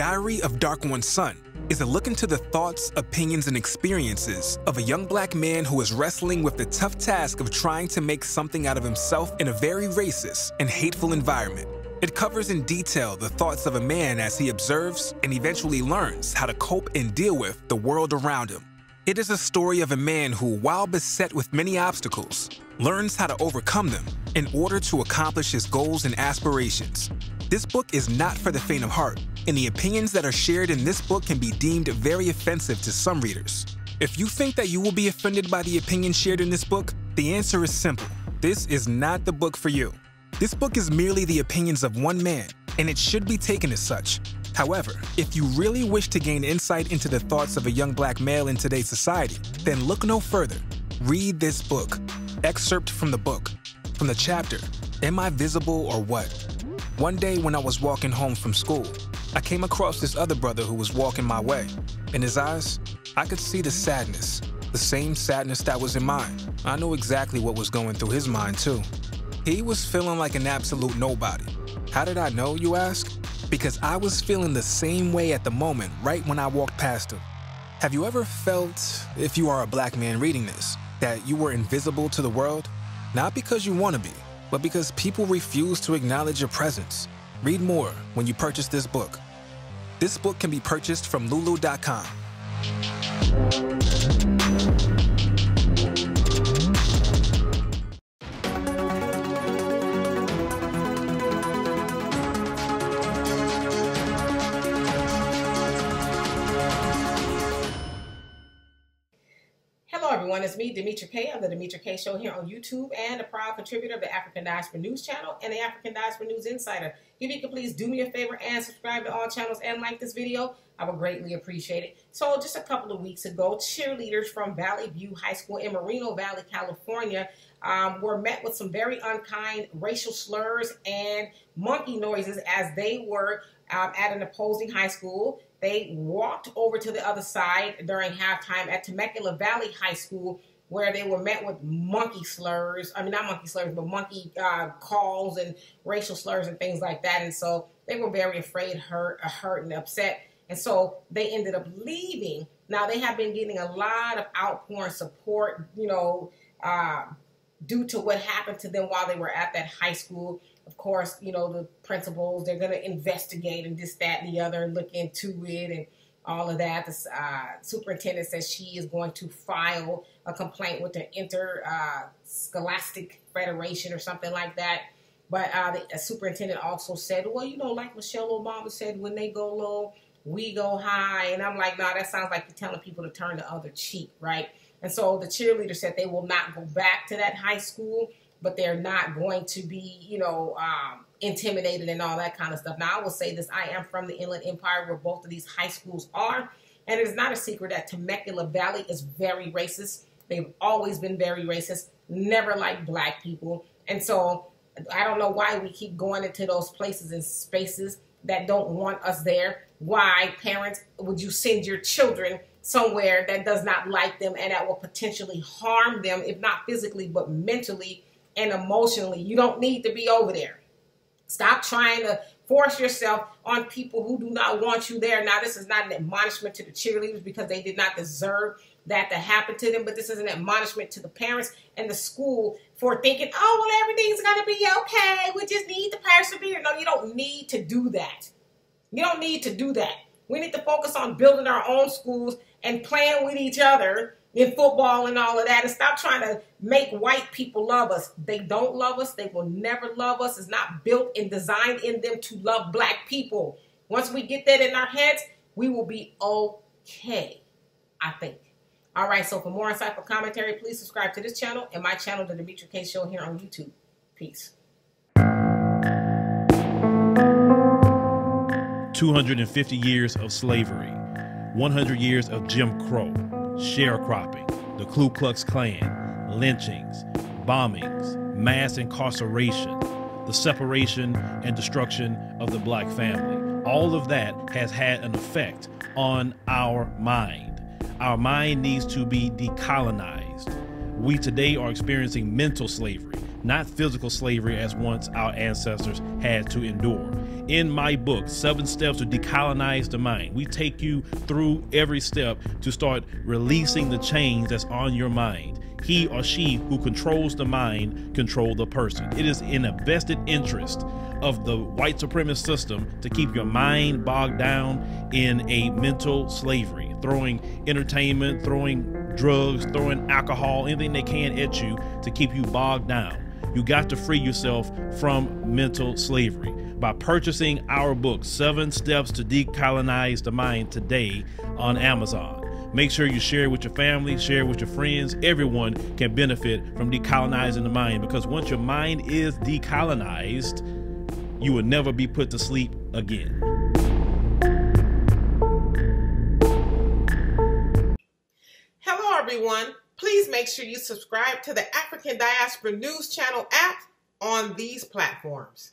Diary of Dark One's Son is a look into the thoughts, opinions, and experiences of a young black man who is wrestling with the tough task of trying to make something out of himself in a very racist and hateful environment. It covers in detail the thoughts of a man as he observes and eventually learns how to cope and deal with the world around him. It is a story of a man who, while beset with many obstacles, learns how to overcome them in order to accomplish his goals and aspirations. This book is not for the faint of heart, and the opinions that are shared in this book can be deemed very offensive to some readers. If you think that you will be offended by the opinions shared in this book, the answer is simple. This is not the book for you. This book is merely the opinions of one man, and it should be taken as such. However, if you really wish to gain insight into the thoughts of a young black male in today's society, then look no further. Read this book. Excerpt from the book. From the chapter, Am I Visible or What? One day when I was walking home from school, I came across this other brother who was walking my way. In his eyes, I could see the sadness, the same sadness that was in mine. I knew exactly what was going through his mind too. He was feeling like an absolute nobody. How did I know, you ask? Because I was feeling the same way at the moment right when I walked past him. Have you ever felt, if you are a black man reading this, that you were invisible to the world? Not because you want to be, but because people refuse to acknowledge your presence. Read more when you purchase this book. This book can be purchased from lulu.com. It's me, Demetra Kaye, of the Demetra Kaye Show here on YouTube, and a proud contributor of the African Diaspora News Channel and the African Diaspora News Insider. If you could please do me a favor and subscribe to all channels and like this video, I would greatly appreciate it. So just a couple of weeks ago, cheerleaders from Valley View High School in Moreno Valley, California, were met with some very unkind racial slurs and monkey noises as they were at an opposing high school. They walked over to the other side during halftime at Temecula Valley High School, where they were met with monkey slurs. I mean, not monkey slurs, but monkey calls and racial slurs and things like that. And so they were very afraid, hurt and upset. And so they ended up leaving. Now, they have been getting a lot of outpouring support, due to what happened to them while they were at that high school. Of course, the principals, they're going to investigate and this, that, and the other, and look into it and all of that. The superintendent says she is going to file a complaint with the Interscholastic Federation or something like that. But the superintendent also said, well, like Michelle Obama said, when they go low, we go high. And I'm like, nah, that sounds like you're telling people to turn the other cheek, right? And so the cheerleader said they will not go back to that high school, but they're not going to be, intimidated and all that kind of stuff. Now, I will say this. I am from the Inland Empire, where both of these high schools are. And it is not a secret that Temecula Valley is very racist. They've always been very racist, never liked black people. And so I don't know why we keep going into those places and spaces that don't want us there. Why, parents, would you send your children somewhere that does not like them and that will potentially harm them, if not physically, but mentally and emotionally? You don't need to be over there. Stop trying to force yourself on people who do not want you there. Now, this is not an admonishment to the cheerleaders because they did not deserve that to happen to them, but this is an admonishment to the parents and the school for thinking, oh, well, everything's going to be okay. We just need to persevere. No, you don't need to do that. You don't need to do that. We need to focus on building our own schools and playing with each other in football and all of that, and stop trying to make white people love us. They don't love us. They will never love us. It's not built and designed in them to love black people. Once we get that in our heads, we will be okay, I think. All right, so for more insightful commentary, please subscribe to this channel and my channel, The Demetra Kaye Show, here on YouTube. Peace. 250 years of slavery, 100 years of Jim Crow, sharecropping, the Ku Klux Klan, lynchings, bombings, mass incarceration, the separation and destruction of the black family. All of that has had an effect on our mind. Our mind needs to be decolonized. We today are experiencing mental slavery, not physical slavery as once our ancestors had to endure. In my book, 7 Steps to Decolonize the Mind, we take you through every step to start releasing the chains that's on your mind. He or she who controls the mind control the person. It is in a vested interest of the white supremacist system to keep your mind bogged down in a mental slavery, throwing entertainment, throwing drugs, throwing alcohol, anything they can at you to keep you bogged down. You got to free yourself from mental slavery by purchasing our book, 7 Steps to Decolonize the Mind, today on Amazon. Make sure you share it with your family, share it with your friends. Everyone can benefit from decolonizing the mind, because once your mind is decolonized, you will never be put to sleep again. Hello, everyone. Please make sure you subscribe to the African Diaspora News Channel app on these platforms.